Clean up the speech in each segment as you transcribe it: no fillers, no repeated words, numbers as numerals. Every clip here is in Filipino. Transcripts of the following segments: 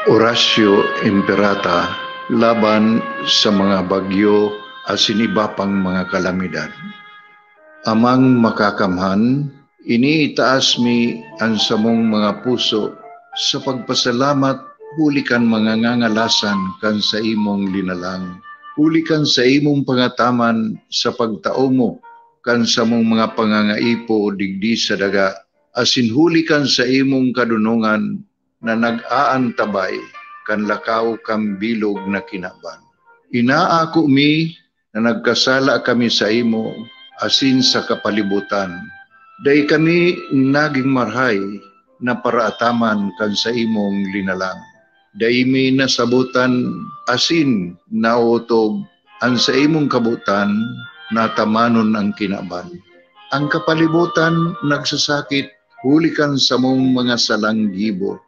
Horacio Imperata laban sa mga bagyo at siniba pang mga kalamidad. Amang makakamhan, iniitaas mi ang samong mga puso sa pagpasalamat huli kan mga ngangalasan kan sa imong linalang. Huli kan sa imong pangataman sa pagtao mo kan sa mong mga pangangaipo digdi sa daga. Asin huli kan sa imong kadunungan na nag-aantabay kan lakaw kang bilog na kinaban. Inaako mi na nagkasala kami sa imo asin sa kapalibutan. Day kami naging marhay na paraataman kan sa imong linalang. Day mi nasabutan asin nautob ang sa imong kabutan natamanon ang kinaban. Ang kapalibutan nagsasakit hulikan sa mong mga salanggibo.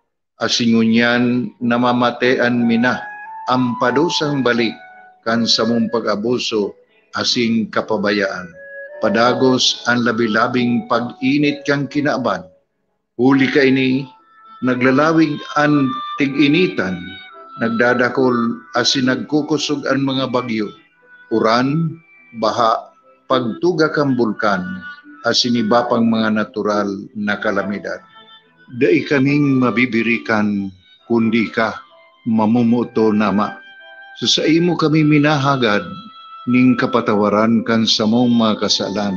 Asingunyan namamatean mina ang padusang balik kan sa mong pag-abuso asing kapabayaan. Padagos ang labi-labing pag-init kang kinaban. Huli ka ini, naglalawig ang tig-initan, nagdadakol asin nagkukusog ang mga bagyo. Uran, baha, pagtuga kang bulkan, asin iba pang mga natural na kalamidad. Dai kaming mabibirikan kundi ka mamumuto nama. Sa imo kami minahagad ning kapatawaran kan samong mga kasalan.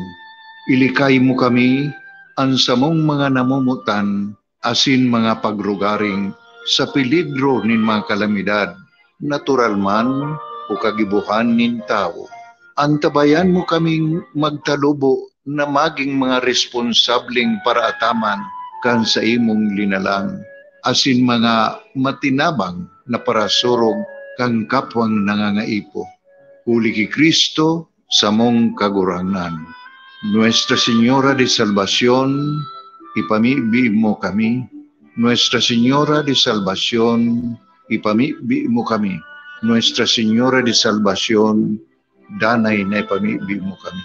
Ilikay mo kami ang samong mga namumutan asin mga pagrugaring sa peligro nin mga kalamidad, natural man o kagibuhan nin tao. Antabayan mo kaming magtalubo na maging mga responsableng paraataman kan sa imong linalang, asin mga matinabang na parasurog kang kapwang nangangaipo. Huli ki Kristo sa mong kaguranan. Nuestra Señora de Salvación, ipamibi mo kami. Nuestra Señora de Salvación, ipamibi mo kami. Nuestra Señora de Salvación, danay na ipamibi mo kami.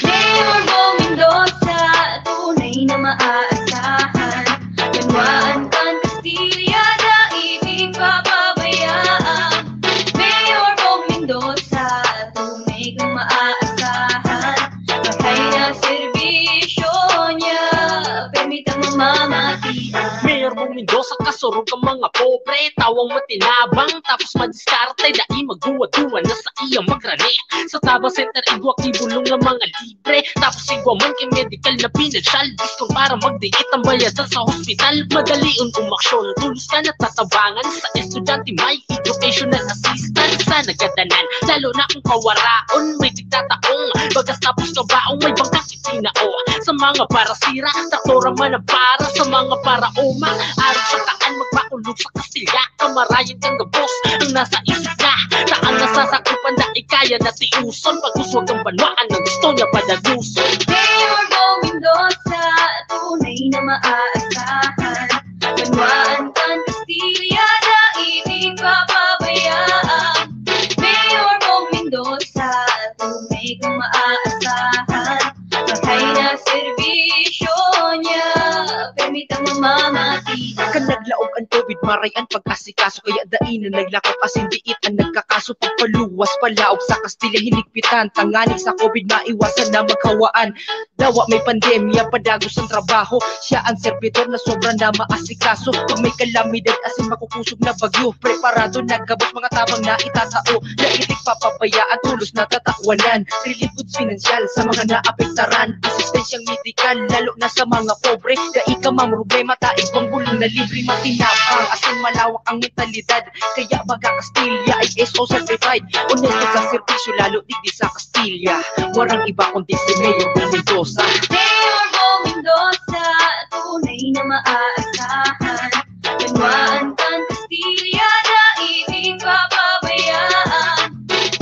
Mayor Bo Mendoza, tunay na maaasahan. Banwaan kang Castilla, daigdig papabayaan. Mayor Bo Mendoza, tunay kang maaasahan. Patay na serbisyo niya, permitang mamamatian. Mayor Bong Mendoza, kasurog ang mga pobre, tawang matinabang, tapos madiskarte, dai magduwa-duwa na sa iyang magrani. Sa Taba Center, igwa kibulong ng mga libre, tapos igwa man kay medical na pinansyal, diskon para magdiit ang bayadan sa hospital. Madaliun umaksyon, tulos ka natatabangan, sa estudyante may educational assistance. Sa nagadanan, lalo na kung kawaraon, may tigtataong, bagas tapos kabaong, may bangkang itinao. Sa mga parasira, traktora man ang para, sa mga paraoma, araw sa kaan, magmaulog sa Kastilya. Kamarayan kang gabos, ang nasa isip na, saan nasasakupan na ikaya na tiuson, pag-uswag ang banwaan ng gusto niya padaguson. Mayor Bo Mendoza, tunay na maaasahan. Banwaan kang Castilla, daigdig papabayaan. Mayor Bo Mendoza, tunay kang maaasahan. Patay na serbisyo niya, permitang mamamatian. Kan naglaog ang COVID, maray ang pag-asikaso, kaya dainan naglakop asin diit ang nagkakaso. Pagpaluwas palaog sa Kastila hinigpitan, tangani sa COVID maiwasan na maghawaan. Dawa may pandemya, padagos ang trabaho, siya ang servidor na sobrang na maasikaso. Pag may kalamidad asin makukusog na bagyo, preparado nagabot mga tabang na itatao. Naitig papabayaan, tulos na tatakwanan, relief goods pinansyal sa mga naapektaran, asistensyang medikal lalo na sa mga pobre. Dai ka mang problema, taig bang bulong na libre matinapang, asin malawak ang mentalidad, kaya baga Kastilya ay SO certified. Honesto sa serbisyo lalo digdi sa Kastilya, warang iba kundi si Mayor Bo Mendoza. Mayor Bo Mendoza, tunay na maaasahan. Banwaan kang Castilla, daigdig papabayaan.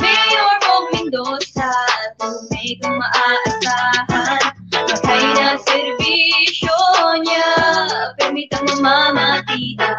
Mayor Bo Mendoza, tunay kang maaasahan. Patay na serbisyo niya, permitang mamamatian.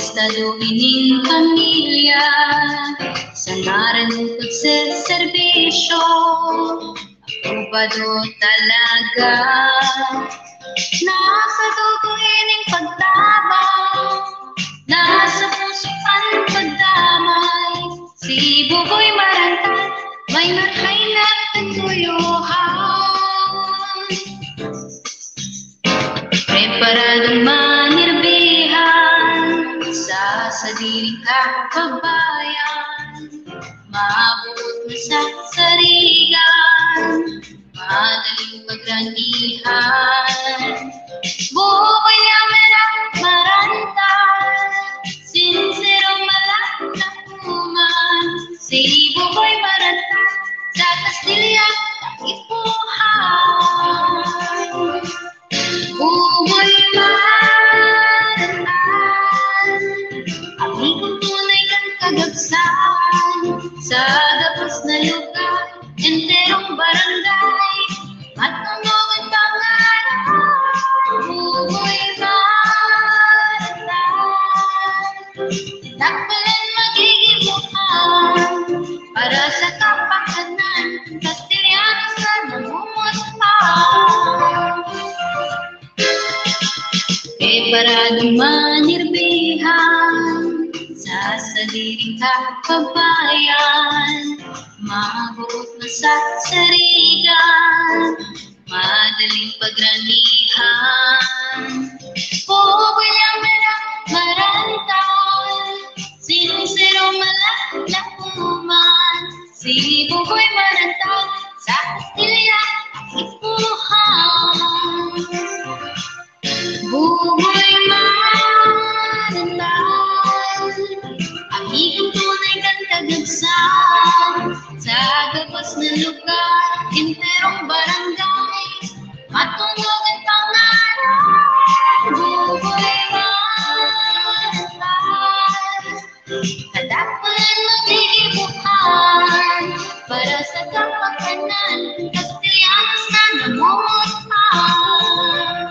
Estado ining pamilya sa naran pagseserbisyo. Aprobado talaga. Nasa dugo ining pagtabang, nasa puso ang pagdamay. Si Buboy Marantay may matay na katuyuhan. Preparadong manirbihan sa sariling kababayan. Maabot na sa sarigan, madaling pagranihan. Buboy niya Marantay, sincero malalakuman. Si Buboy Marantay sa Castilla ipuhan. Buboy Marantay, amigong tunay kang kagabsan. Sa gabos na lugar, enterong barangay, matunog ang pangalan. Buboy Marantay, takbalan magigibuhan para sa kapakanan, Kastiliano sa namumustahan. Preparadong manirbihan sa sariling kababayan. Maabot na sa sarigan, madaling pagranihan. Buboy niya Marantay, sincero malalakuman. Si Buboy Marantay sa Castilla ipuhan. Buboy Marantay, amigong tunay kang kagabsan. Sa gabos na lugar, enterong barangay, matunog ang pangalan. Buboy Marantay, kadakpan magigibuhan para sa kapakanan, Kastiyanos na namumustahan.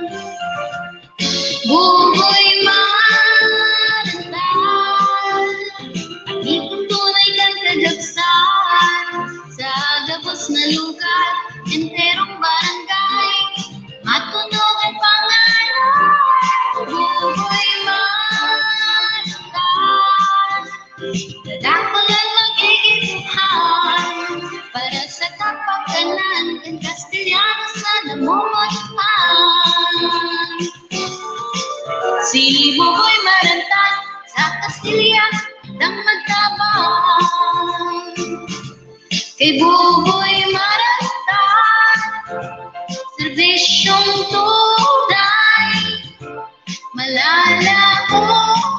Buboy Marantay, amigong tunay kang kagabsan. Sa gabos na lugar, enterong barangay, matunog ang pangalan. Buboy Marantay, kadakpalan magigibuhan para sa kapakanan, ng Castellanos na namumustahan. Si Buboy Marantay sa Castilla nang magtabang. Kay Buboy Marantay, serbisyong tunay, malalakuman.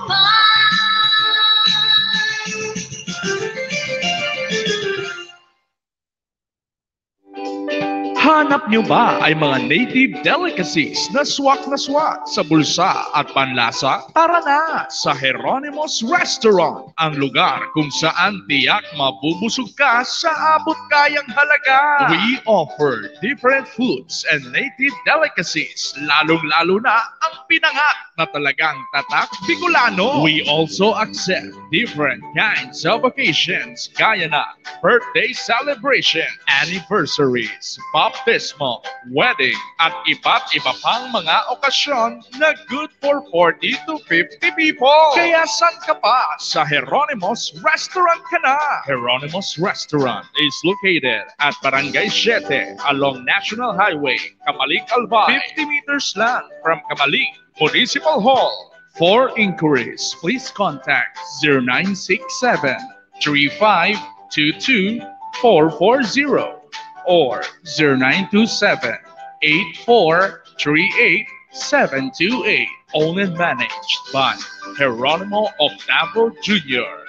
Hanap nyo ba ay mga native delicacies na swak sa bulsa at panlasa? Tara na sa Jeronimo's Restaurant, ang lugar kung saan tiyak mabubusog ka sa abot kayang halaga. We offer different foods and native delicacies, lalong-lalo na ang pinangat na talagang tatak Bicolano. We also accept different kinds of occasions gaya na birthday celebration, anniversaries, baptismal, wedding, at iba't iba pang mga okasyon na good for 40 to 50 people. Kaya saan ka pa? Sa Jeronimo's Restaurant ka na. Jeronimo's Restaurant is located at Barangay 7 along National Highway, Camalig, Albay. 50 meters lang from Camalig Municipal Hall. For inquiries, please contact 0967-3522-440 or 0927-8438-728. Owned and managed by Geronimo Octavo Jr.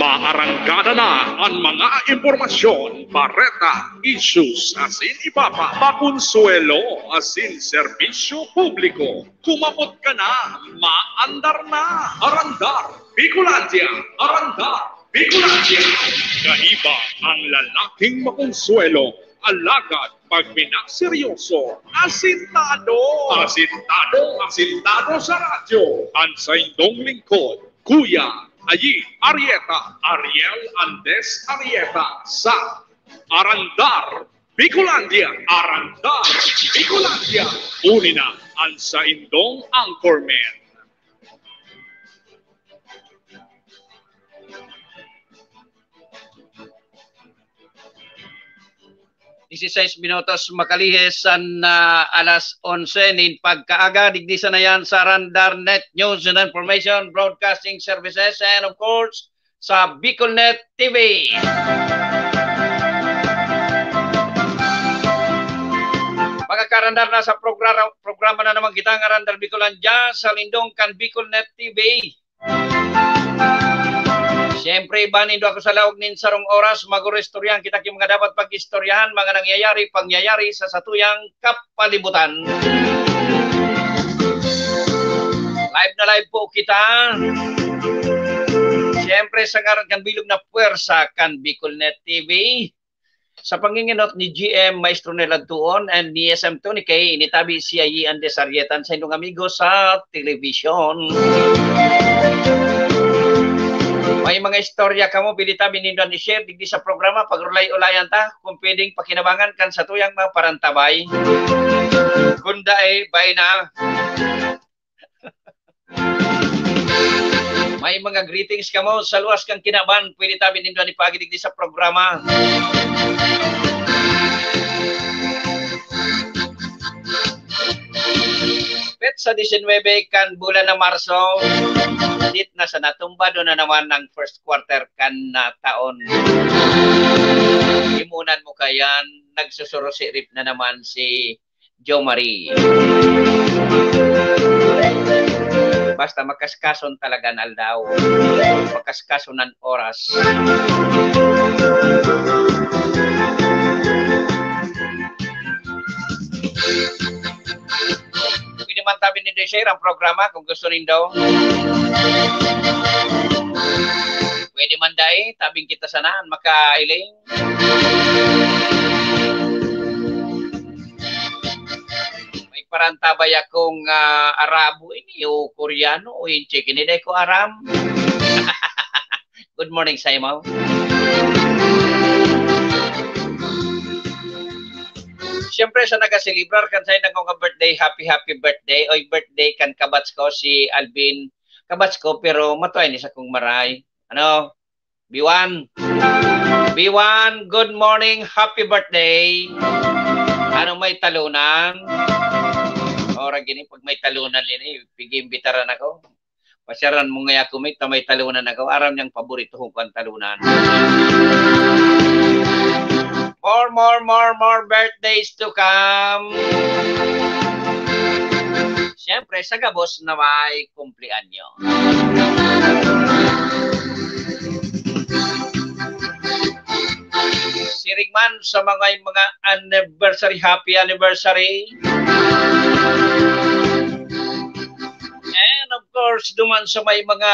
Maarangkada na ang mga impormasyon, bareta, issues, asin ibaba, pakonsuelo, asin serbisyo publiko. Kumapot ka na, maandar na. Arandar, Bicolandia, Arandar, Bicolandia. Kaiba ang lalaking makonsuelo, alagad pag pinaseryoso, asintado. Asintado sa radyo. Ang sa indong lingkod, Kuya Ayi Arieta, Ariel Andes Arieta sa Arandar, Bicolandia. Arandar, Bicolandia. Uni na ang sa indong anchorman. Disiseis minutos makalihes alas 11 nin pagkaaga digdisa na yan sa Arandar Net News and Information Broadcasting Services and of course sa BicolNet TV. Pagkakarandar na sa programa na naman kita ng Arandar Bicolandia sa lindong kan BicolNet TV. Siyempre, banindo ako sa laog nin sarong oras, magurestoryahan kita yung mga dapat pag-istoryahan, mga pangyayari sa satuyang kapalibutan. Live na live po kita. Siyempre, sa ngaran kan bilog na puwersa kan BicolNet TV. Sa panginginot ni GM Maestro Neladtuon and ni SM Tony K, initabi si Ayi Andes Arietan sa inyong amigo sa television. May mga istorya ka mo, pilita binindan ni share digdi sa programa, pag-ulay-ulayan ta, kung pwedeng pakinabangan kan sa tuyang mga parantabay. Kunda bay na. May mga greetings ka mo, sa luwas kang kinaban, pwede ta binindan ni pagi digdi sa programa. Pet sa 19 kan bulan na Marso, dit na sa natumba doon na naman ng first quarter kan na taon. Imunan mo kayan, nagsusurosirip na naman si Jo Marie. Basta makaskason talaga na daw. Makaskason ng oras. Pwede man tabi ni share ang programa kung gusto rin daw. Pwede man dahil, tabing kita sanahan, makailing. May parantabay akong Arabo ini o Koreano o Inche. Kiniday ko Aram. Good morning, Saimo. Siyempre sa nagasilibrar kan sa nang birthday, happy birthday. Oy birthday kan kabats ko si Alvin. Kabats ko pero matuay ni sa kong maray. Ano? B1. B1, good morning, happy birthday. Ano may talunan? Ora gini pag may talunan lini, pigi-imbitaran ako. Pasyaran mo nga ako may talunan ako. Aram niyang paborito kong talunan. More birthdays to come. Siyempre, sa gabos na may kumplianyo. Siringman sa mga anniversary, happy anniversary. And of course, duman sa may mga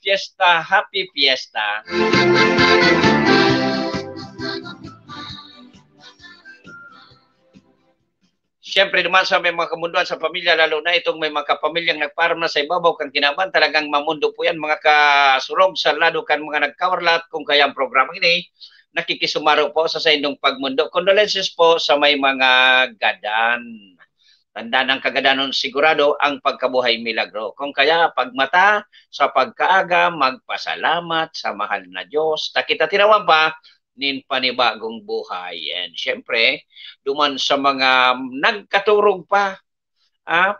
fiesta, happy fiesta. Siyempre naman sa may mga kamunduan sa pamilya, lalo na itong may mga kapamilyang nagparang na sa ibabaw kang kinaban, talagang mamundo po yan, mga kasurog sa lado kan mga nagkawarlat kung kaya ang programa ini, nakikisumaro po sa indong pagmundo. Condolences po sa may mga gadan. Tanda ng kagadanon sigurado ang pagkabuhay milagro. Kung kaya pagmata sa pagkaaga, magpasalamat sa mahal na Diyos. Takita tinawan pa, nin panibagong buhay. And syempre, duman sa mga nagkaturog pa,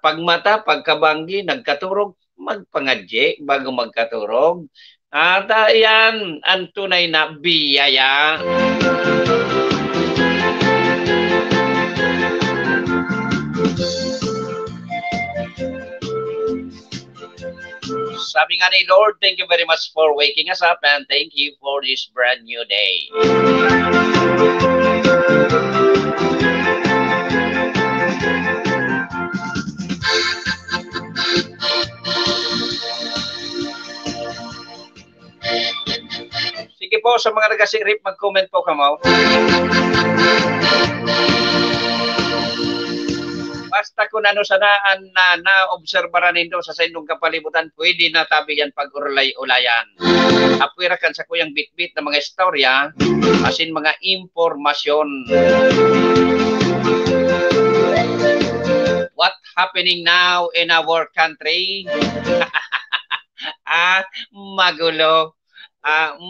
pagmata, pagkabanggi, nagkaturog, magpangadye bago magkaturog. At yan, ang tunay na biyaya. Sabi nga ni Lord, thank you very much for waking us up and thank you for this brand new day. po sa mga nagasirip, mag-comment po kamo. Basta kung ano sanaan na na-obserbaran nindo sa inyong kapalibutan, pwede na tabi yan pag-ulay-ulayan. Apwirakan sa kuyang bit-bit na mga istorya, asin mga impormasyon. What happening now in our country? Magulo.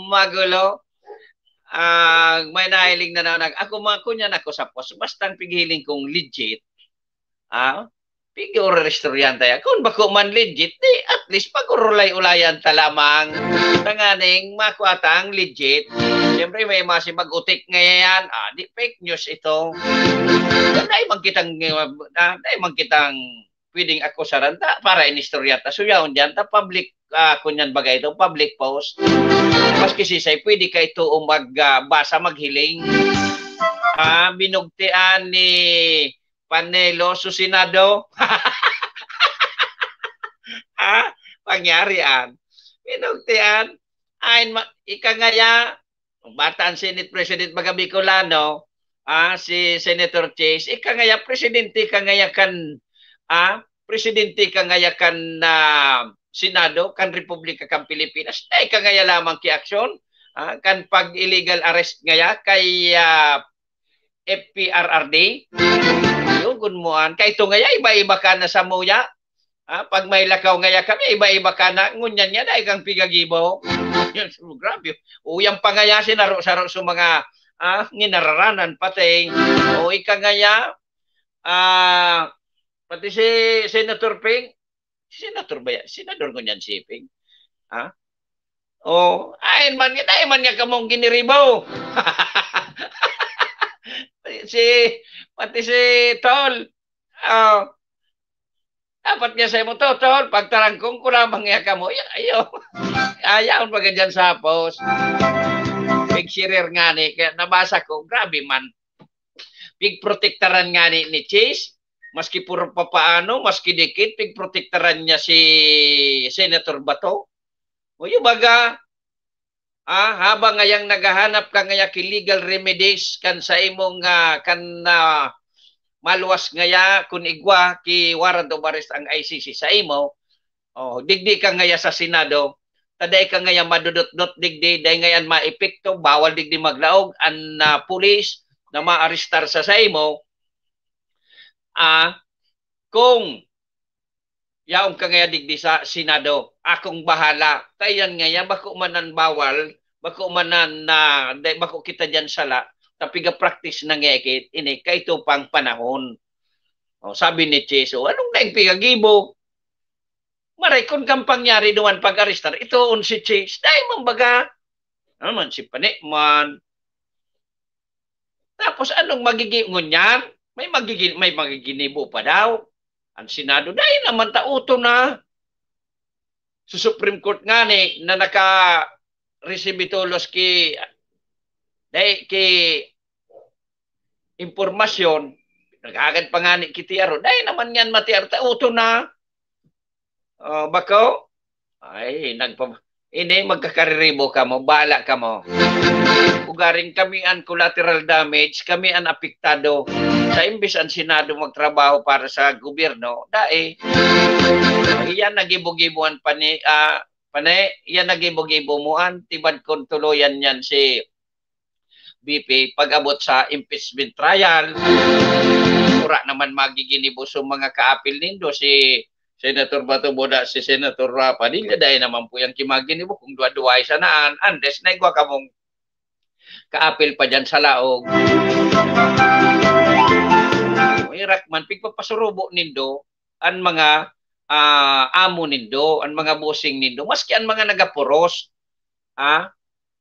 Magulo. May nahiling na ako mga kunyan ako sa post. Bastang pigiling kong legit. Figure restaurante ya. Kung bako man legit, di at least pag-urulay-ulayan ta lamang. Tanganing makuatang legit. Siyempre may masi mag-utik ngayon. Di fake news ito. Dahil man kitang pwedeng akusaran ta para inistoryata. So yaon dyan, ta public, kunyan bagay ito, public post. Maski sisay, pwede ka ito magbasa, maghiling. Binugtian ni Panelo Susinado. Pangyarian. Binugtian. Ikangaya, bataan Senate President Baga Bicolano, si Senator Chase, ikangaya, presidente kangaya kan, presidente kangaya kan Senado, kan Republika kan Pilipinas, ay kangaya lamang ki aksyon, kan pag illegal arrest ngaya kay FPRRD. Gunmuan kay ito ngaya iba-iba ka na sa muya. Pag may lakaw ngaya kami iba-iba ka na ngunyan niya dahil kang pigagibo. Grabe. Uyang pangaya sinaro-saro sa mga nginararanan pati. O ika ngaya pati si Senator Ping. Senator ba yan? Senador ngunyan si Ping. Ayon man niya kamong giniribo. Pati si Tol, dapat niya sa mo to, Tol, pagtarangkong ko lamang niya ka mo, ayaw pa ganyan sa post. Big shirer nga ni, kaya nabasa ko, grabe man. Big protektaran nga ni Chase, maski puro papaano, maski dikit, big protektaran niya si Senator Bato. O yung baga, habang ngayang naghahanap ka ngaya legal remedies kan sa imong maluwas ngaya kun igwa ki warrant of arrest ang ICC sa imo, digdi ka ngaya sa Senado, taday ka ngaya madudot-dot digdi, day ngayan maepekto, bawal digdi maglaog ang pulis na maarestar sa imo, kung yaong ka ngaya digdi sa Senado, akong bahala. Tayan ngaya, bako manan bawal, bako manan bako kita dyan sala, tapi ga-practice na ngekit, ini, kay ito pang panahon. Sabi ni Cheso, anong daing pigagibo? Maray, kung kang pangyari duman pag-aristar, ito on si Chase, dahil mambaga, naman si Panikman. Tapos anong magiging ngunyan? May magiginibo pa daw. Ang Senado, dahil naman tauto na sa Supreme Court nga ni na naka-receive itulos ki impormasyon, nagagad pa nga ni Kitiaro, dahil naman yan matiaro, tauto na. Bako, ini magkakariribo ka mo, bala ka mo. Ugaring kami ang collateral damage, kami ang apektado. Sa imbis ang Senado magtrabaho para sa gobyerno, iyan nagibo-gibuan iyan nagibo-gibuan, tibad kong tuluyan yan si BP pag-abot sa impeachment trial. Ura naman magiginibo sa mga kaapil nindo si Senator Bato Boda, si Senator Padilla, dahil naman po yung kimaginibo kung duwa-duway sanaan, unless na igwa ka mong kaapil pa dyan sa laog. Irak man, pigpapasurubo nindo ang mga amo nindo, ang mga bossing nindo, maski ang mga nagapuros,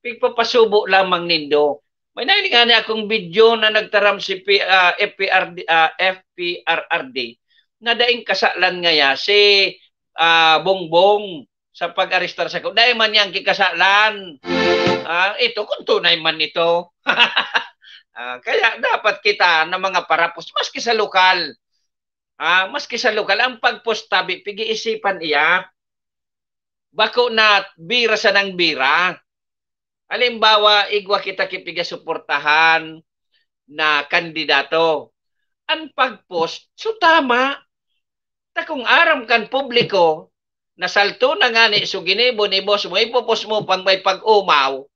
pigpapasubo lamang nindo. May nahilingan akong video na nagtaram si FPRRD na daing kasalan ngaya si Bongbong sa pag-arestar sa ko. Dahil man yang kikasalan. Ito, kung tunay man ito. Kaya dapat kita na mga parapos, maski sa lokal, ang pagpostabi, pigi-isipan iya, bako na bira sa nang bira, Halimbawa, igwa kita kipiga suportahan na kandidato. Ang pag-post, so tama. Ta kung aram kan publiko, nasalto na nga ni so ginibo ni boss mo, ipopost mo pang may pag-umaw,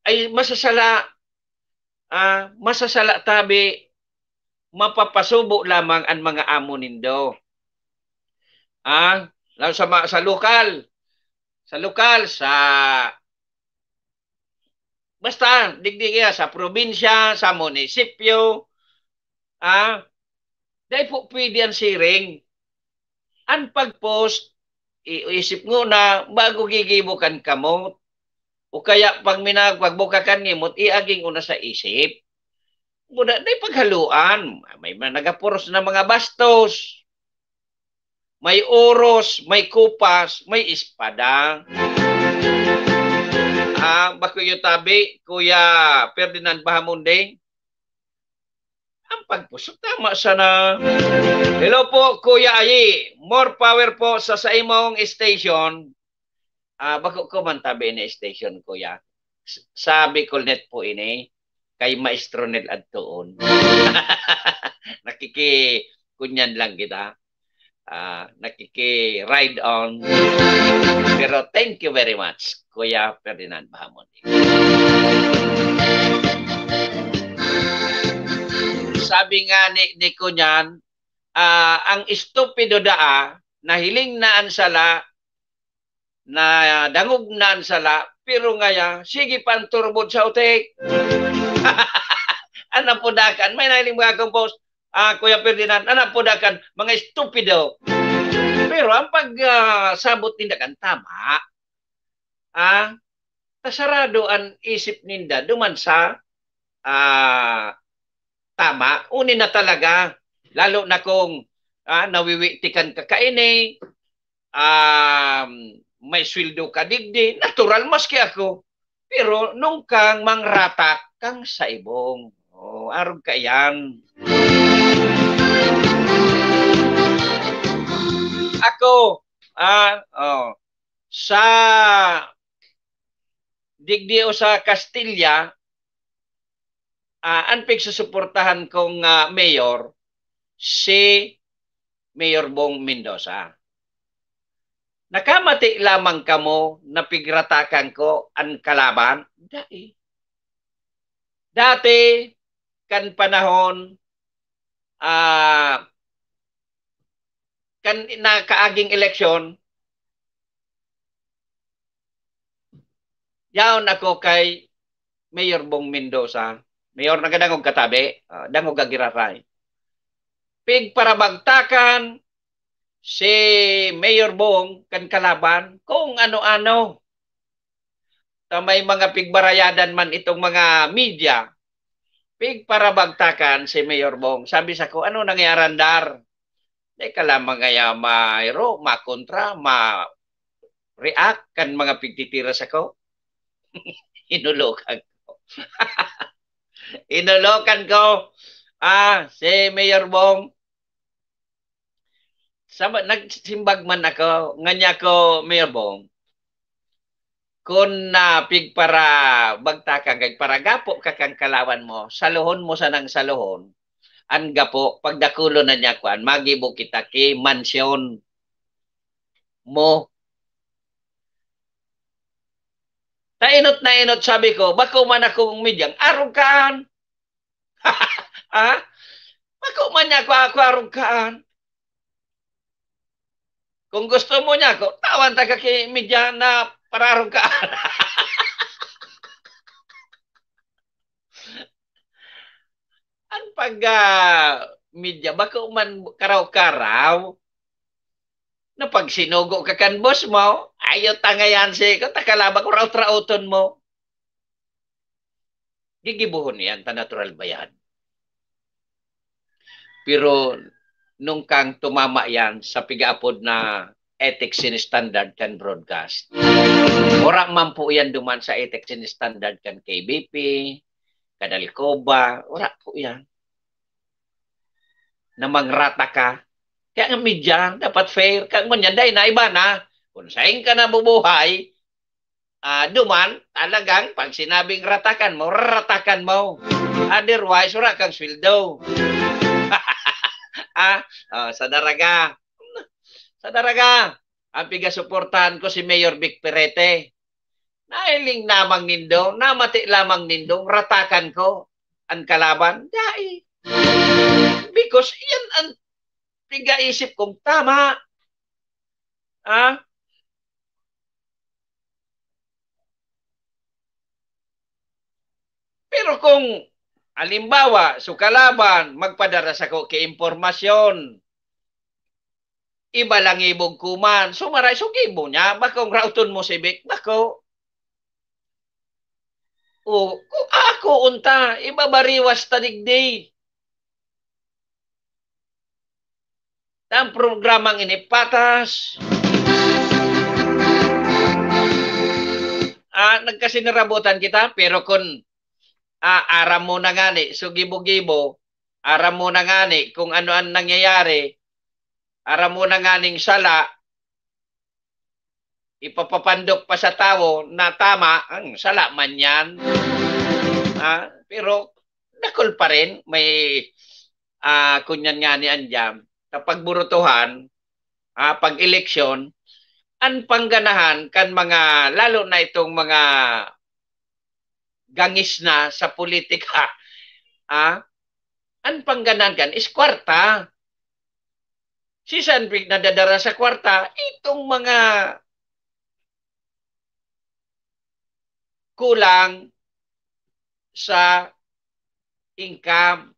ay masasala tabi, mapapasubo lamang ang mga amo nindo. Sa lokal, basta, digdigya, sa probinsya, sa munisipyo, dahil po pwede ang siring. Ang pag-post, iisip mo na bago gigibukan kamot, o kaya pag pagbukakan nimot, iaging una sa isip. Muna, dahil paghaluan, may nagapuros na mga bastos, may oros, may kupas, may espada. Bako yung tabi, Kuya Ferdinand Bahamonde, ang pagpusok tama sana. Hello po, Kuya Ayi. More power po sa imong station. Bako ko man tabi na station, Kuya. Sabi ko net po ini, kay Maestro Nel Adtoon. Kunyan lang kita. Ride on. Pero thank you very much, Kuya Ferdinand Bahamonde. Sabi nga ni Kunyan, ang estupido na hiling na ansala, na dangog na ansala, pero ngaya, sige pan turbod sa utik. Anak po dakan, may nahiling mga compose, Kuya Ferdinand, anak po dakan, mga estupido. Pero ang pagsabot ninda kan tama, tasarado ang isip ninda duman sa tama, unin na talaga. Lalo na kung nawiwitikan ka kaini, may sweldo ka digdi, natural maski ako. Pero nung kang mangratak kang sa ibong. Arog ka yan. Ako, sa digdi o sa Castilla, ang pagsusuportahan kong mayor, si Mayor Bong Mendoza. Nakamati lamang kamo na pigratakan ko ang kalaban? Dati, kan panahon, kan nakaaging eleksyon, yaon ako kay Mayor Bong Mendoza. Mayor na kadangog katabi, dangog agiraray. Pig para bagtakan si Mayor Bong kan kalaban kung ano-ano. May mga pigbarayadan man itong mga media. Pig para bagtakan si Mayor Bong. Sabi sa ko, ano nangyaran dar? Teka lamang kaya mayro, makontra, ma-react kan mga pigtitira sa ko. Inulokan ko. Inulokan ko. Si Mayor Bong. Nagsimbag man ako. Nganya ko, Mayor Bong. Kung pig para bagtakan, kay para gapo kakang kalawan mo, saluhon mo sa nang saluhon, ang gapo, pagdakulo na niya kuan, magibo kita ki mansyon mo. Nainot na inot, sabi ko, bako man akong midyang, arugaan. Bako man niya ako arugaan. Kung gusto mo niya ako, tawan taga kay midya na para arugaan. Ang midya, bako man karaw-karaw, na pag sinugo ka kan boss mo, ayaw tangayan siya ko, takalaba ko raw-trauton mo. Gigibuhon yan, ta-natural ba yan? Pero, nung kang tumama yan sa pigaapod na ethics and standard kan broadcast. Ora man po yan duman sa ethics and standard kan KBP, Kadalcoba, ora po yan. Na mangrata ka, kaya nga media, dapat fair. Kaya mo niyan, dahil na iba na, kung saan ka na bubuhay, duman, talagang pag sinabing ratakan mo, ratakan mo. Otherwise, wala kang sweldo. Sa daraga. Sa daraga. Ang pigasuportahan ko si Mayor Vic Perete. Nailing namang nindong, namati lamang nindong, ratakan ko ang kalaban. Dahil. Because yan ang pigaisip kong tama. Pero kung halimbawa, sukalaban, magpadaras ako kay impormasyon, iba lang ibog kuman, sumaray, sugibo niya, bakong rauton mo si Vic, bako. Kung ako unta, ibabariwas tadigdi. Ang programang inipatas, nagkasinarabutan kita, pero kung aram mo na ngani, so gibo-gibo, aram mo na ngani kung ano ang nangyayari, aram mo na nganing sala, ipapapandok pa sa tao na tama, ang sala man yan. Pero, nakul pa rin, may kunyan nga ni Anjam, kapag burutuhan, pag-eleksyon, ang pangganahan kan mga, lalo na itong mga gangis na sa politika, ang pangganan kan is kwarta. Si Sanvic nadadara sa kwarta, itong mga kulang sa income,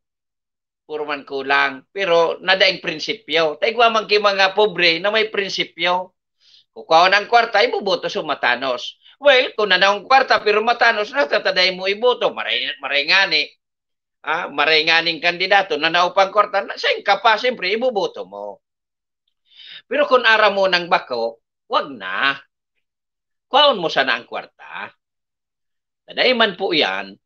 puro man kulang. Pero nadaing prinsipyo. Taigwa man kay mga pobre na may prinsipyo. Kukuha ng kwarta, ibuboto sa matanos. Well, kung nanawang kwarta pero matanos na, tataday mo iboto. Maray ngani. Maray nganing kandidato, nanaw pang kwarta, saan ka pa, siyempre, ibuboto mo. Pero kung ara mo ng bako, wag na. Kuhaon mo sana ang kwarta. Taday man po yan,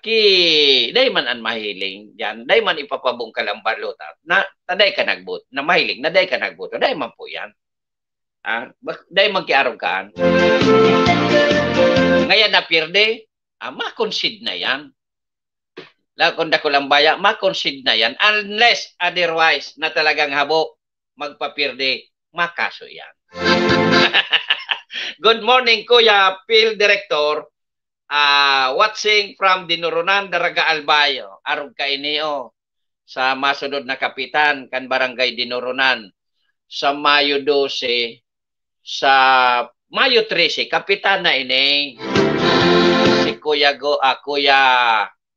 day man ang mahiling yan, day man ipapabong ka lang balota, na taday ka nagbot, na mahiling, na day ka nagboto, day man po yan. Day magkiarong kaan. Ngayon na pirde, makonsid na yan. Kung dako lang baya, makonsid na yan. Unless otherwise na talagang habo, magpapirde, makaso yan. Good morning, Kuya Phil Director. Watching from Dinurunan, Daraga Albayo. Arog ka inio sa masunod na kapitan kan Barangay Dinurunan sa Mayo 12, sa Mayo 13, kapitan na ini si Kuya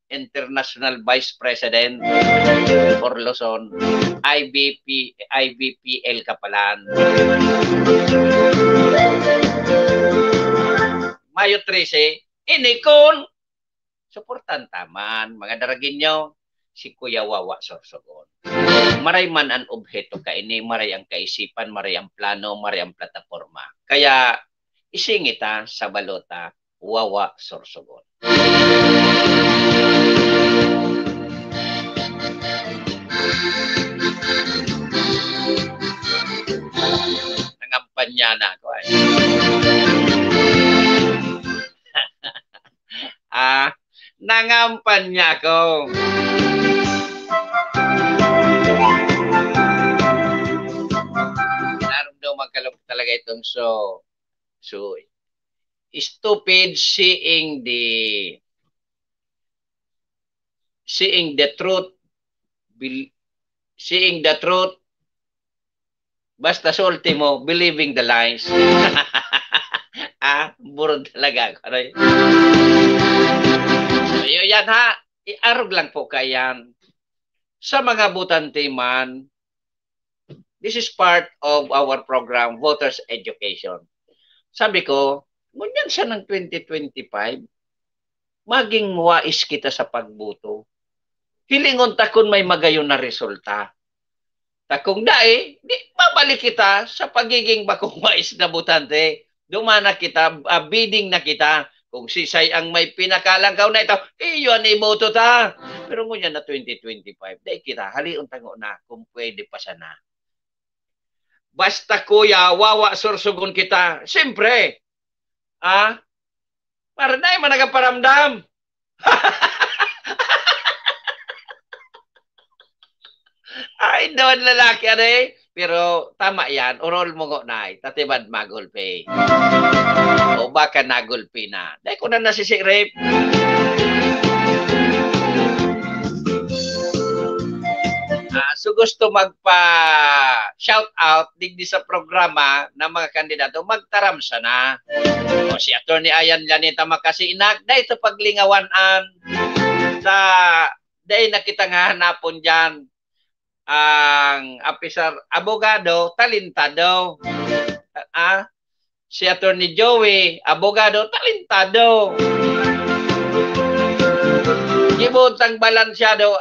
International Vice President for Luzon, IBPL Kapalan. Mayo 13, inikon suportan taman mga daragin nyo si Kuya Wawa Sorsogon. Maray man ang objeto ka ini, maray ang kaisipan, maray ang plano, maray ang plataforma. Kaya isingita sa balota Wawa Sorsogon. Nangampanya na ako ay. Nangampanya ako. Naramdaman ka lang talaga itong so stupid seeing the truth basta sa ultimo believing the lies. Burod talaga ako. So, yan ha, iarog lang po kayan sa mga butante man. This is part of our program, Voters Education. Sabi ko, ngunyan siya ng 2025, maging wais kita sa pagbuto. Hilingon takon may magayon na resulta. Takong dae, di babalik kita sa pagiging bakong wais na butante. Dumana kita, bidding na kita. Kung sisay ang may pinakalangkaw na ito, iyon iboto ta. Pero ngunyan na 2025, dahi kita, haliun tango na kung pwede pa sana. Basta Kuya, Wawa Sorsogon kita. Siyempre, Ah, para na man nagaparamdam. Ay, doon lalaki ano eh. Pero tama yan, urol mo ngo na tatibad magulpi. O baka nagulpi na. Dahil ko na nasisirip. So gusto magpa-shout out digdi sa programa ng mga kandidato, magtaram sana. O si Attorney Ayan Lanita Makasinak, dahil ito paglingawanan sa dahil nakita nga hanapon dyan ang apisar abogado talentado. Si Attorney Joey abogado talentado. Gibutang balansyado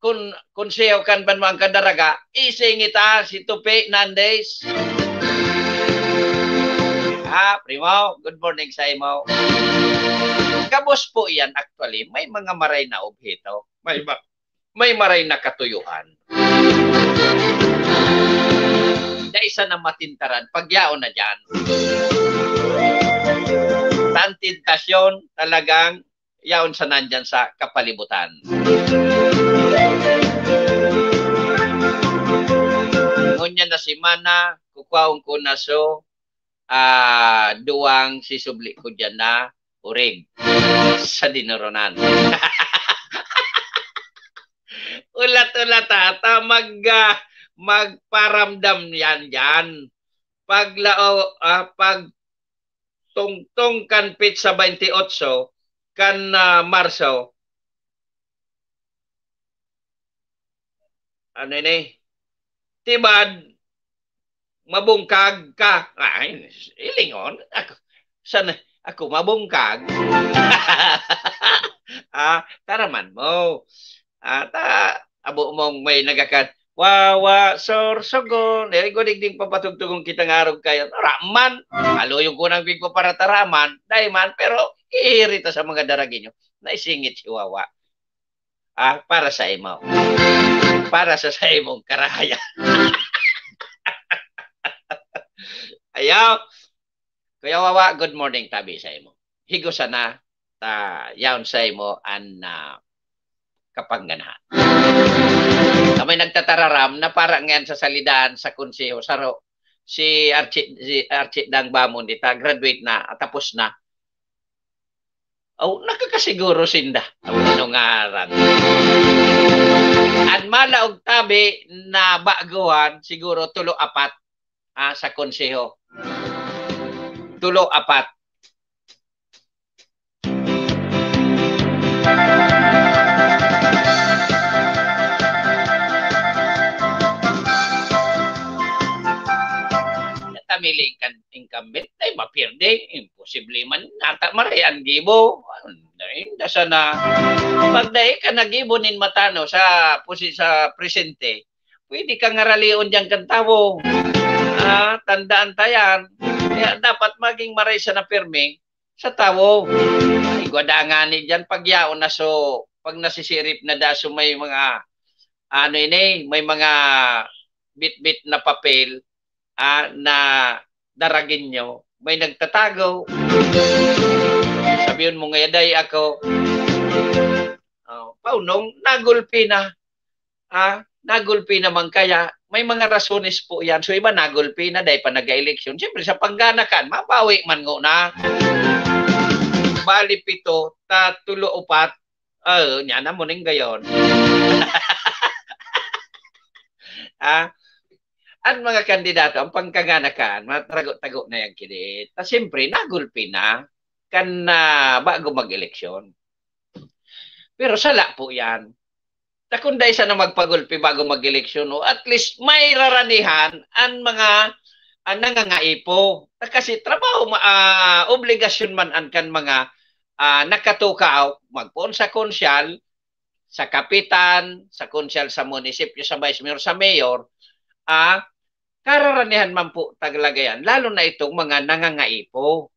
kun siya kan banwang kadaraga isingita si Tupi Nandes. Primo, good morning sa imo. Kabos po yan actually, may mga maray na obheto, may maray na katuyuan. Da isa na matintaran, pagyaon na dyan. Tantintasyon talagang yaon sa nandyan sa kapalibutan. Ngunya na si Mana, kukwaong ko na so, duwang sisubli ko dyan na urig sa dinoronan. Ulat-ulat ata magparamdam yan dyan. Pag tungtong kan pizza 28 kan Marso. Ano ini? Tibad mabungkag ka. Ay, ilingon. Ako mabungkag. Taraman mo. Abo mong may nagakat. Wawa, sorsogon. Godigding papatugtugong kita ngarog kayo. Raman. Haluyong ko ng bigpo para taraman. Daiman. Pero iirita sa mga daragi nyo. Naisingit si Wawa. Para sa imo. Para sa imong karaya. Ayaw. Kuya Wawa, good morning tabi sa imo. Higo sana yaon sa imo an kapangganahan. May nagtatararam na para ngayon sa salidan sa konseho saro si Archie Dang Bamon dita graduate na tapos na. Nakakasiguro sinda. Anong ngaran. An malaog tabi na baguhan siguro 3-4 sa konseho. 3-4. Tamiling kan incumbent ay mapirde, imposible man nata marayan gibo. Dasa na pagday ka nagibo nin matano sa presente. Pwede ka ngaralion diyan kan tawo. Tandaan tayan. Kaya dapat maging maray sa na pirmi sa tawo. Ay gwadangan ni diyan pagyaon na so pag nasisirip na daso may mga may mga bit-bit na papel na daragin nyo, may nagtatago. Sabihin mo ngayon, day ako, paunong, nagulpi na. Nagulpi naman kaya, may mga rasones po yan. So iba nagulpi na, day pa nag-eleksyon. Siyempre, sa pangganakan, mabawi man ngo na. Bali 7, 3-4, niya na mo ning gayon. Ang mga kandidato, ang pangkaganakan, matrago-tago na yung kinit. Siyempre, nagulpi na kan bago mag-eleksyon. Pero sala po yan. Takunday sa na magpagulpi bago mag-eleksyon, at least may raranihan ang mga nangangaipo. Kasi trabaho, obligasyon man ang kan mga nakatukaw, magpoon sa konsyal, sa kapitan, sa konsyal sa munisipyo, sa vice mayor, sa mayor, kararanihan man po taglagayan, lalo na itong mga nangangaipo.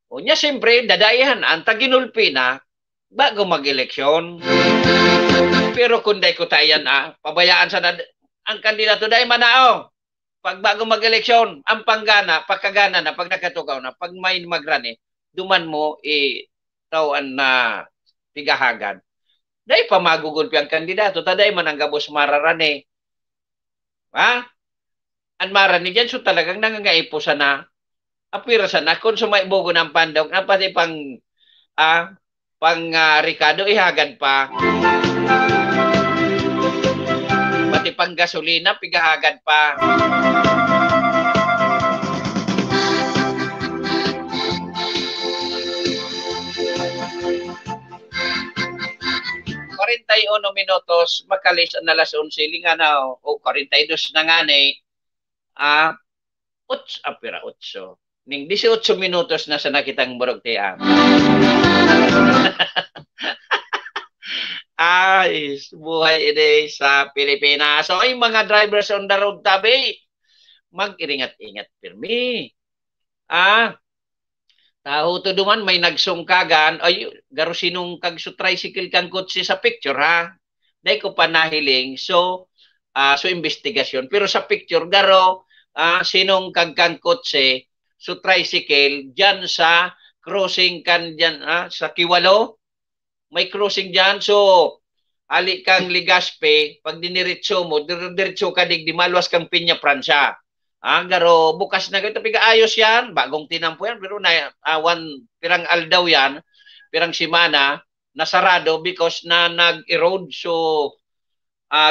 O niya siyempre, dadayahan ang taginulpi na bago mag-eleksyon. Pero kung day ko tayan pabayaan sa ang kandidato day manao. pag bago mag-eleksyon, ang pagkagana na, pag nakatugaw na, pag may magrani, duman mo, tawaan na tigahagan. Dahil pa magugulpi ang kandidato, taday man ang gabos mararani. Ha? Ang marani dyan, so talagang nangangaipo sana, apira sana, kung sumaibogo ng pandong, pati pang Ricardo, ihagad pa. Pati pang gasolina, pigahagad pa. Minutos, makalis ang alas 11, linga na, o 42 na nga ni, 8. Ning 18 minutos na sa nakitang burog tiyan. Ay, buhay ini sa Pilipinas. So, ay mga drivers on the road tabi, mag-iringat-ingat pirmi. Tao to duman may nagsungkagan, ay garo sinong kagso tricycle kang kotse sa picture ha. Dai ko pa nahiling. So investigasyon. Pero sa picture garo sinong kang kotse so tricycle diyan sa crossing kan diyan sa Kiwalo. May crossing diyan, so ali kang Ligaspe, pag diniretso mo, diretso ka di maluwas kang Piña Francia. Garo bukas na gito pigaayos yan, bagong tinampo yan, pero na pirang aldaw yan, pirang simana nasarado because na nag-erode, so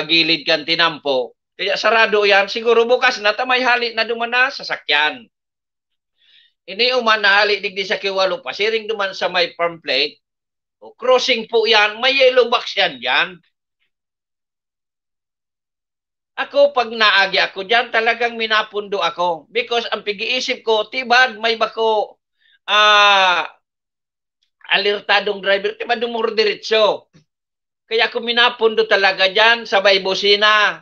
gilid kan tinampo. Kaya sarado yan, siguro bukas na tamay hali na duman na sasakyan. Ini uman na hali digdi sa Kiwalo, pasiring duman sa may farm plate. O, crossing po yan, may yellow box yan dyan. Ako, pag naagi ako dyan, talagang minapundo ako. Because ang pag-iisip ko, tibad, may bako alertadong driver, tibad dumuro diretso. Kaya ako minapundo talaga dyan, sabay bosina.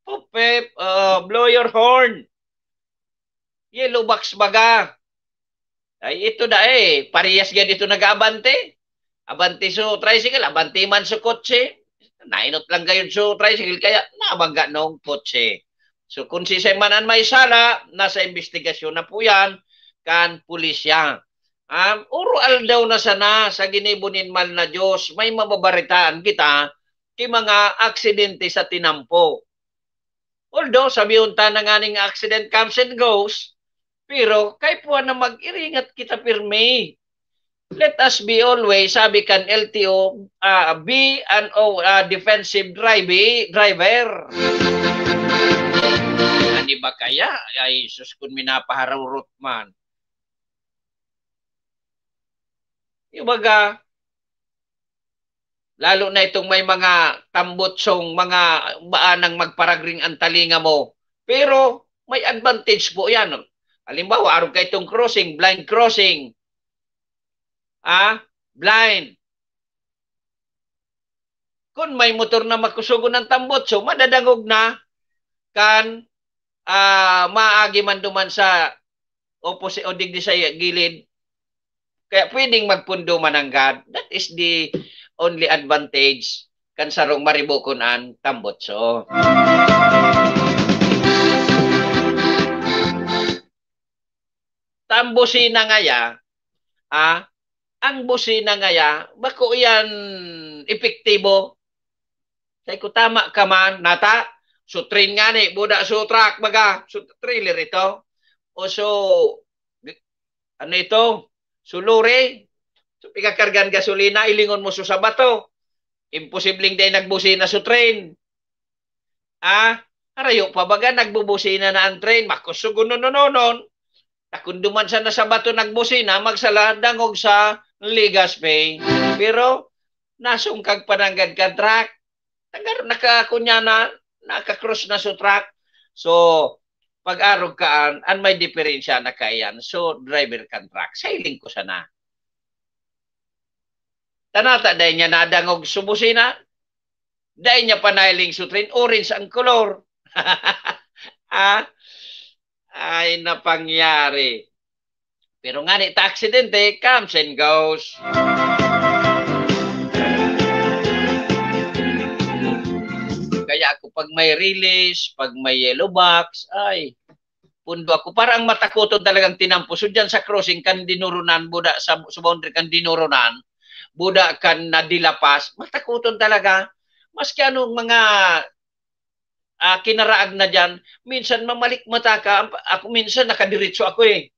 Pupep, blow your horn. Yellow box baga. Ay, ito na parehas gan ito nag-abante. Abante so tricycle, abante man sa kotse. Nainot lang gayon so tricycle, kaya nabangga nung kotse. So kung si Semanan may sala, nasa investigasyon na po yan, kan pulisya. Urual daw na sana sa ginibunin mal na Diyos, may mababaritaan kita ki mga aksidente sa tinampo. Although sabi unta na nga ning accident comes and goes, pero kay po na mag-iringat kita pirmi. Let us be always, sabi kan LTO, be an defensive driver. Ano ba kaya? Ay, sus, kung minapaharurot man. Yung baga, lalo na itong may mga tambotsong, mga baanang magparagring ang talinga mo. Pero may advantage po yan. Halimbawa, araw ka itong crossing, blind crossing. Blind. Kung may motor na makusugo ng tambotso, madadangog na kan maagi man duman sa opposite o digdi sa gilid. Kaya pwedeng magpundo mananggad. That is the only advantage kan sarong maribukon ang tambotso. Tambosina ngaya, ang busina ngaya, bako yan epektibo. Say ko tama ka man, nata, so train nga ni, buda so truck baga, so trailer ito. O so, ano ito? So lore, so pikakargan gasolina, ilingon mo so sa bato. Imposibleng day nagbusina so train. Harayo pa baga, nagbubusina na ang train, makusugunon. Nakunduman sa nasa bato nagbusina, magsala dangog sa Ligaspe. Pero nasungkag pananggad ka truck. Nakakunya na, nakakross na sa truck. So, pag-arog kaan, an may diferensya na kayan. So, driver kan truck. Sailing ko sana. Tanata, dahil niya nadangog subusina. Dahil niya panailing sutrin, orange ang color. Ay napangyari. Pero nga ni aksidente comes and goes. Kaya ako pag may release, pag may yellow box, ay pundo ako. Parang matakuton talagang tinampo. So dyan sa crossing kan dinurunan, buda sa boundary kan dinurunan, buda kan nadilapas, matakuton talaga. Maski anong mga kinaraag na dyan, minsan mamalik mata ka. Ako minsan nakadiretso ako eh.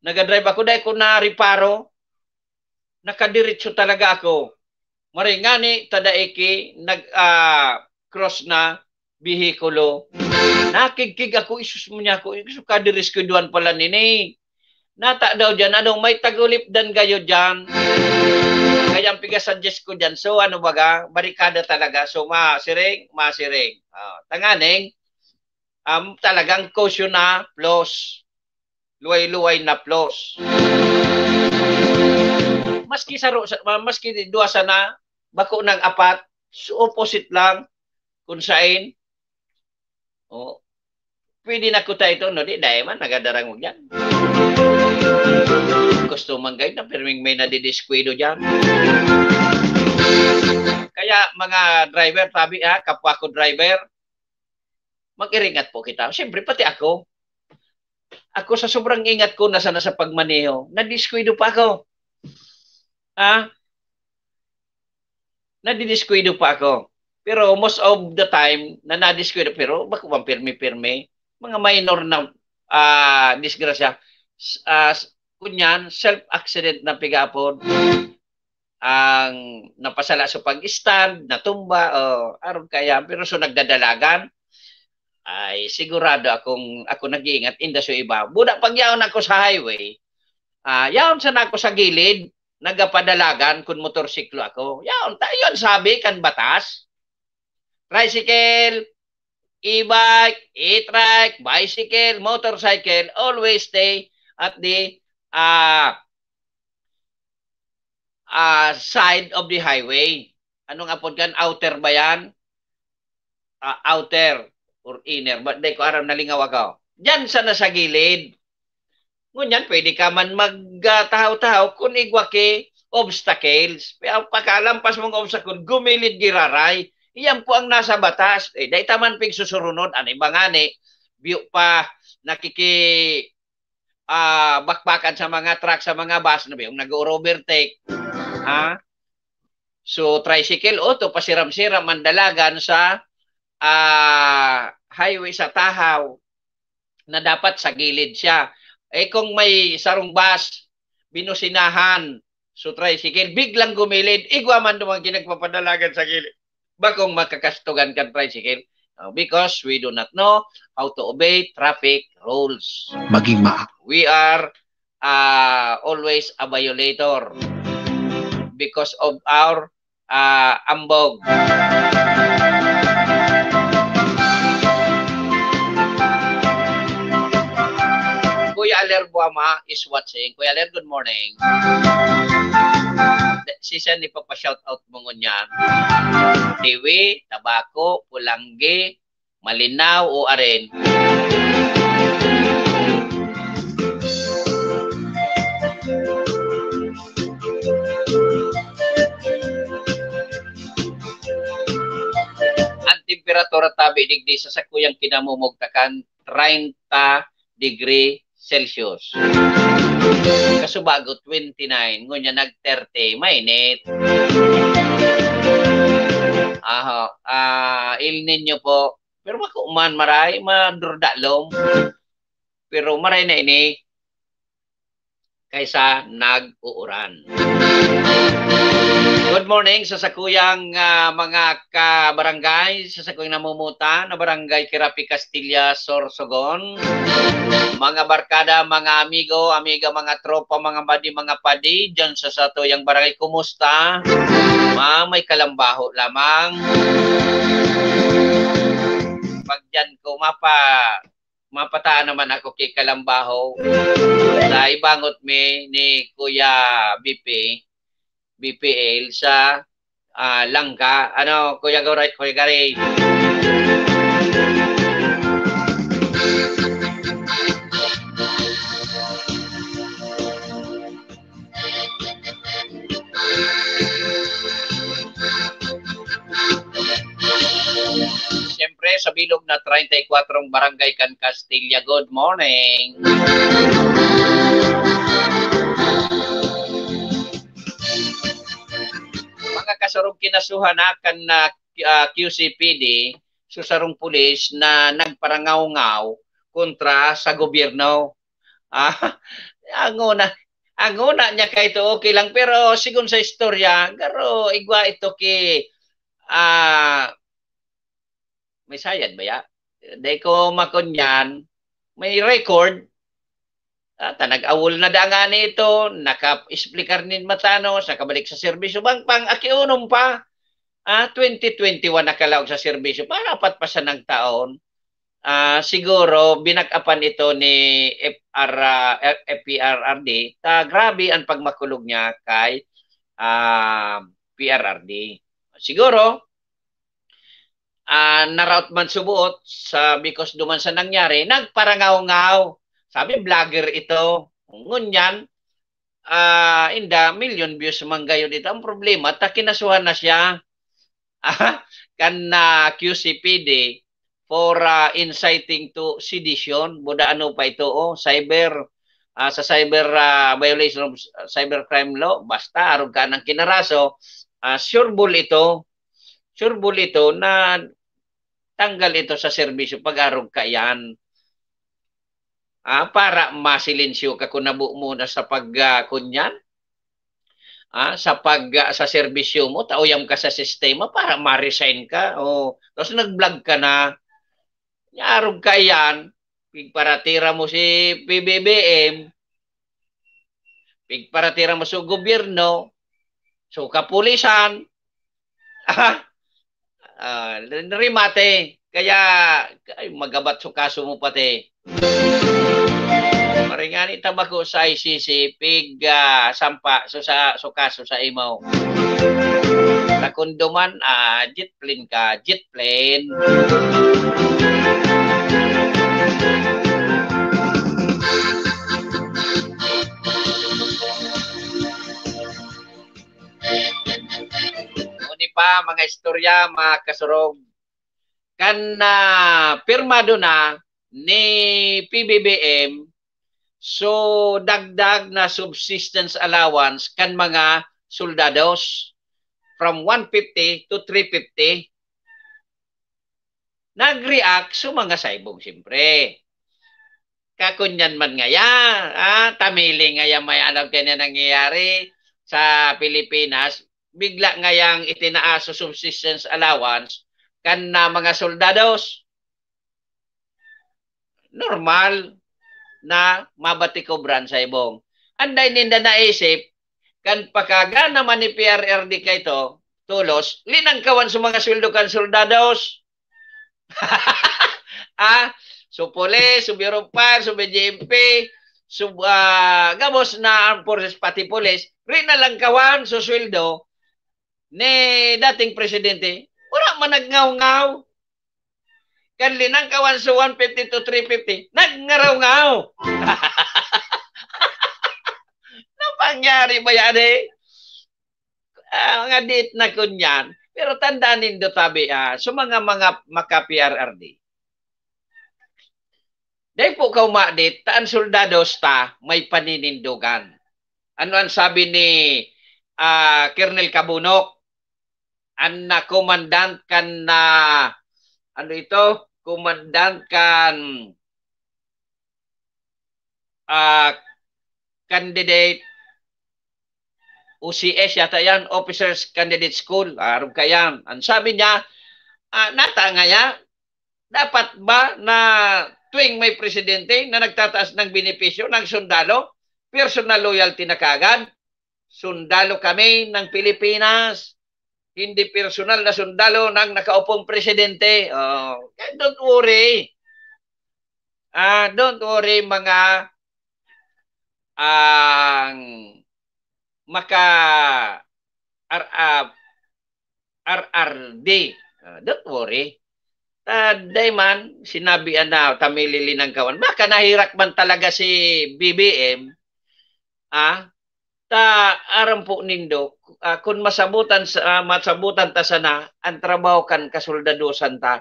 Nagadrive ako dahil ko na reparo. Nakadiretso talaga ako. Maringani, tadaiki, nag-cross na bihikulo. Nakikig ako, isus mo niya ako, isus ka diriskuduan pala nini. Nata daw dyan, anong may tagulip dan kayo dyan. Kaya ang piga-suggest ko dyan, so ano baga, barikada talaga, so masiring. Tanganing, talagang caution na plus. Luway-luway na plus. Maski dua sana, bako ng apat, so opposite lang, kung sain, pwede na ko tayo ito, no? Di, dahil man, nagadarang mo dyan. Gusto man guide na, pero may nadidiskwado dyan. Kaya, mga driver, tabi kapwa ko driver, mag-iringat po kita. Siyempre, pati ako. Ako sa sobrang ingat ko, nasa pagmaneho, nadiskwado pa ako. Nadidiskwado pa ako. Pero most of the time, nadiskwado, pero bako bang pirmi-pirmi, mga minor na disgrasya. Kunyan, self-accident na pigapon, ang napasala sa pag-stand, natumba, aron kaya, pero so nagdadalagan, ay sigurado ako nag-iingat, inda so iba. Buda pag yaon ako sa highway, yaon sana ako sa gilid, nagapadalagan kung motorsiklo ako. Yaon, yun sabi kan batas. Tricycle, e-bike, e-trike, bicycle, motorcycle, always stay at the side of the highway. Anong apod kan? Outer ba yan? Outer or inner. But di ko aram nalingaw ako. Diyan sana sa gilid. Ngunyan, pwede ka man magtahaw-tahaw kung igwaki obstacles. Pagkalampas mong obstacle, gumilid giraray. Iyan po ang nasa batas. Dahil taman pig susurunod. Ano ba nga ni? Biyo pa bakbakan sa mga truck, sa mga bus. Yung nag-overtake. So, tricycle, to pasiram-siram mandalagan sa highway sa tahaw na dapat sa gilid siya. Kung may sarong bus, binusinahan, so tricycle, biglang gumilid, igwa man dumang ginagpapadalagan sa gilid. Bakong makakastugan kan tricycle? Because we do not know how to obey traffic rules. We are always a violator because of our ambog. Kuya Aler Buama is watching. Kuya Aler, good morning. Si Sen, ipapa-shout out mo ngunyan. Tiwi, Tabako, Pulanggi, Malinaw o Aren. Ang temperatura tabi digdi sa sakuyang kinamumugtakan 30 degree Celsius. Kasubago 29, ngunya nag-30, mainit. Il Nino po. Pero makuman maray, madurdalom. Pero maray na ini kaysa nag-uuran. Good morning sa sakuyang mga kabarangay, sa sakuyang namumuta na barangay Kirapi Castilla, Sorsogon. Mga barkada, mga amigo, amiga, mga tropa, mga badi, mga padi, dyan sa satuyang barangay, kumusta? May kalambaho lamang. Pag dyan ko mapataan naman ako kay kalambaho. Sa ibangot ni Kuya BPL sa Langka. Ano, Kuya Garay, Kuya Garay. Siyempre, sabi bilog na 34 barangay kan Castilla. Good morning. Mga kasurog kinasuhan kan na QCPD, susarong pulis na nagparangaw-ngaw kontra sa gobyerno. Ang una niya kay ito okay lang, pero sigun sa istorya, garo igwa ito ki may sayad ba ya? Day ko makunyan, may record, tanag-awol na dangan ito, naka-explicar nin matanos, nakabalik sa serbisyo, pang akiunom pa, 2021 nakalaog sa serbisyo, parapat pa sa ng taon, siguro binakapan ito ni FPRRD, grabe ang pagmakulog niya kay PRRD. Siguro, naraot man subuot sa because duman sa nangyari, nagparangaw-ngaw. Sabi, vlogger ito. Ngunyan, inda, million views manggayon dito. Ang problema, kinasuhan na siya kan QCPD for inciting to sedition. Buda ano pa ito, cyber, sa cyber violation of cybercrime law. Basta, arog ka ng kinaraso. Sureball ito na tanggal ito sa serbisyo pag-arog ka yan. Para masilensyo ka kung nabuo muna sa pagkunyan. Sa serbisyo mo, tauyam ka sa sistema para ma-resign ka. Tapos nag-vlog ka na. Arog ka yan. Pigparatira mo si PBBM. Pigparatira mo sa gobyerno. So, kapulisan. Rimate. Kaya, magabat sa kaso mo pati. Maringani tabako sa ICC, sampa sa kaso sa imo. Nakunduman, jet plane ka, jet plane. Pa mga istorya, mga kasurog, kan pirmado na ni PBBM, so dagdag na subsistence allowance kan mga soldados from 150 to 350. Nag-react so mga saibong siyempre. Kakunyan man ngaya, tamili ngaya may alam kanya nangyayari sa Pilipinas, bigla ngayang itinaaso subsistence allowance kan na mga soldados. Normal na mabatikobran sa ibong. Anday ninda naisip, kan pakaga naman ni PRRD kay to, tulos, linangkawan sa mga sweldo kan soldados. So police, so Bureau of Fire, so BJMP, so gamos na armed forces pati police, rinalangkawan sa sweldo ni dating presidente, wala man nagngaw-ngaw. Kan linangkawan sa 150 to 350, nagngaraw-ngaw. Napangyari ba yan Mga dit na kunyan. Pero tandaan nindo tabi, so mga maka-PRRD. Dahil po kaumadit, taan soldados ta, may paninindugan. Ano ang sabi ni Colonel Cabunok? Ang komandant kan na komandant kan candidate OCS yata yan, Officers Candidate School, arog ka yan. Ang sabi niya, nata nga dapat ba na tuwing may presidente na nagtataas ng benepisyo ng sundalo, personal loyalty na kagad, sundalo kami ng Pilipinas, hindi personal na sundalo ng nakaupong presidente. Don't worry. Don't worry mga RRD. Don't worry. Dayman, sinabi na tamilili ng kawan. Baka nahirak man talaga si BBM. Aram po nindo, kung masabutan ta sana, ang trabaho kan kasoldadusan ta,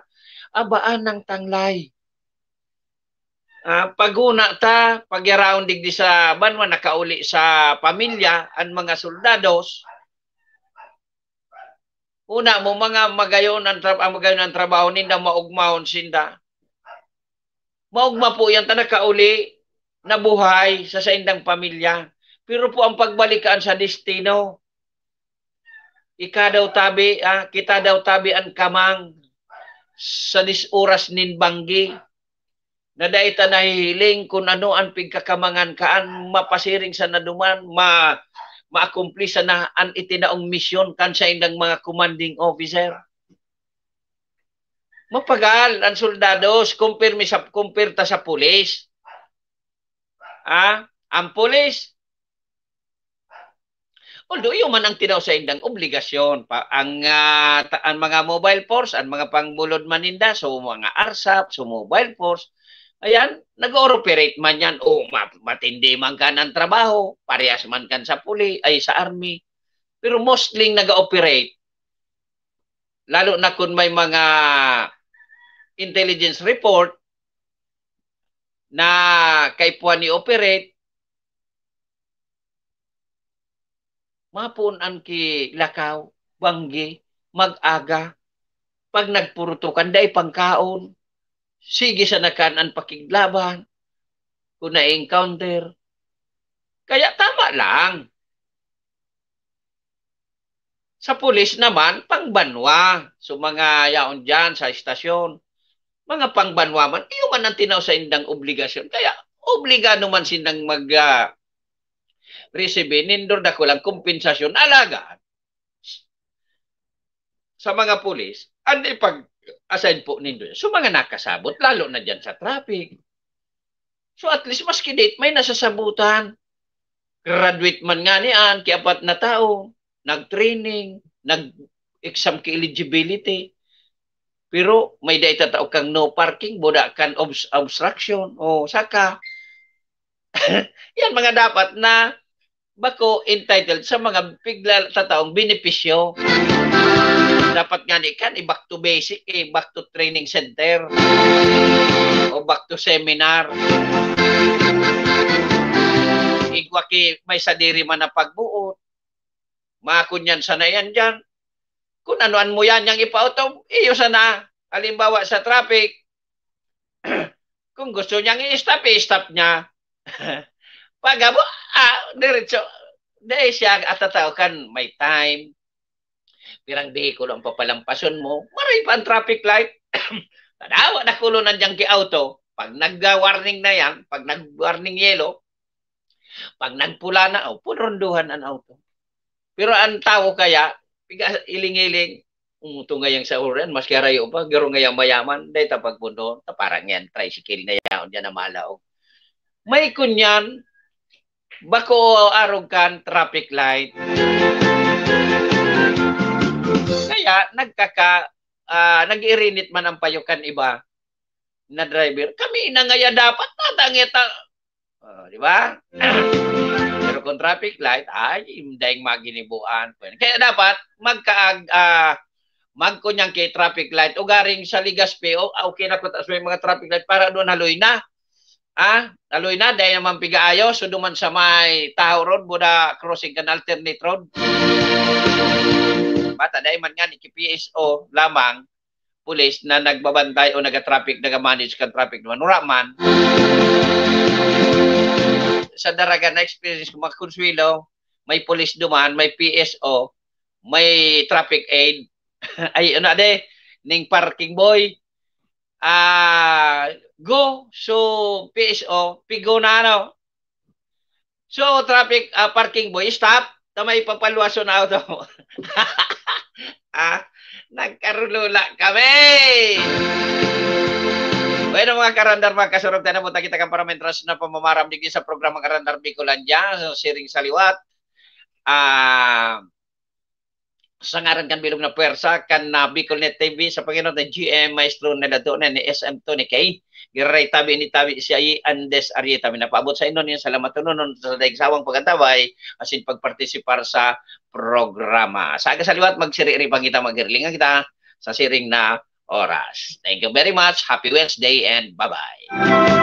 abaan ng tanglay. Paguna ta, pagyaraon digdi sa banwa, nakauli sa pamilya, ang mga soldados, una mo mga magayon ang trabaho ninda, maugmaon sinda. Maugma po yan, nakauli, nabuhay sa indang pamilya. Pero po ang pagbalikaan sa destino, kita daw tabi ang kamang sa oras nin banggi. Na daita nahihiling kung ano ang pigkakamangan kaan, mapasiring sa naduman, ma-accomplish na ang itinaong misyon kan sa indang mga commanding officer. Mapagal ang soldados, kumpirta sa pulis. Ang pulis, although yung man ang tinaw sa indang obligasyon, ang mga mobile force, ang mga pangbulod maninda, so mga ARSAP, so mobile force, ayan, nag-operate man yan. Matindi man ka ng trabaho, parehas man kan sa sa army. Pero mostly nag-operate. Lalo na kung may mga intelligence report na kay puan i-operate, mapunan ki lakaw, banggi, mag-aga, pag nagpurutukan, day pangkaon, sige sa nakanan pakiglaban, kung na-encounter. Kaya tama lang. Sa pulis naman, pangbanwa. So mga yaon dyan sa istasyon, mga pangbanwa man, iyo man ang tinaw sa indang obligasyon. Kaya obligado man sinang receive nindor da ko lang kompensasyon alagaan sa mga pulis. Andi pag-assign po nindo. So mga nakasabot, lalo na dyan sa traffic. So at least maski date may nasasabutan. Graduate man nga niyan, kiapat na tao, nag-training, nag-exam ki eligibility. Pero may data tao kang no parking, boda kan obstruction, o saka. Yan mga dapat na bako entitled sa mga bigla tataong benepisyo. Dapat nga ni kan back to basic, back to training center o back to seminar. Igwa ki may sadiri man na pagbuot. Makunyan sana yan dyan. Kung anuan mo yan yung ipautom, iyo sana. Halimbawa sa traffic, kung gusto niyang i-stop, i-stop niya. Pagabo, diretso. Dahil siya atatao kan may time. Pirang bihikulo ang papalampason mo, maray pa ang traffic light. Tadawa na kulo nandiyan ki auto. Pag nag-warning na yan, pag nag-warning yellow, pag nagpula na, punronduhan ang auto. Pero ang tao kaya, iling-iling, tungayang sa uran, mas karayo pa, garo ngayang mayaman, dahil tapagpundo, parang yan, tricycle na yan, dyan na malaog. May kunyan, bako arog kan traffic light. Kaya nag-irinit man ang payukan iba na driver. Kami na ngaya dapat natangita. Di ba? Pero kung traffic light, daing maginibuan. Kaya dapat magkunyang kay traffic light o garing sa Ligaspi, okay na ko may mga traffic light para doon haloy na. Haloy na, dahil naman pigaayo, so duman sa may Tahoe Road, buda crossing kan alternate road. Bata, dahil man nga ni PSO lamang, pulis na nagbabantay o nag-traffic, nag-manage kan traffic naman. Uraman, sa daragan na experience ko, magkonsuelo, may pulis duman, may PSO, may traffic aid, ay ano de, ning parking boy, go, so PSO, pigo na ano. So traffic, parking boy, stop, tamay papaluwaso na auto. Nagkarulula kami. Bueno mga karandar, mga kasurog tayo na punta kita kang parametras na pamamaram digdi sa programa Karandar Bicolandia, so siring saliwat. Sa ngaran kan bilog na puwersa kan na Bicolnet TV sa Panginoon ng GM Maestro Nelato na ni SM Tony Kay giray tabi ni tabi siya Andes Arieta minapaabot sa inyo niyan salamat tunon sa daigawang pagkatabay asin pagpartisipar sa programa. Sa aga saliwat magsiri-iri pang kita magirlingan kita sa siring na oras. Thank you very much. Happy Wednesday and bye-bye.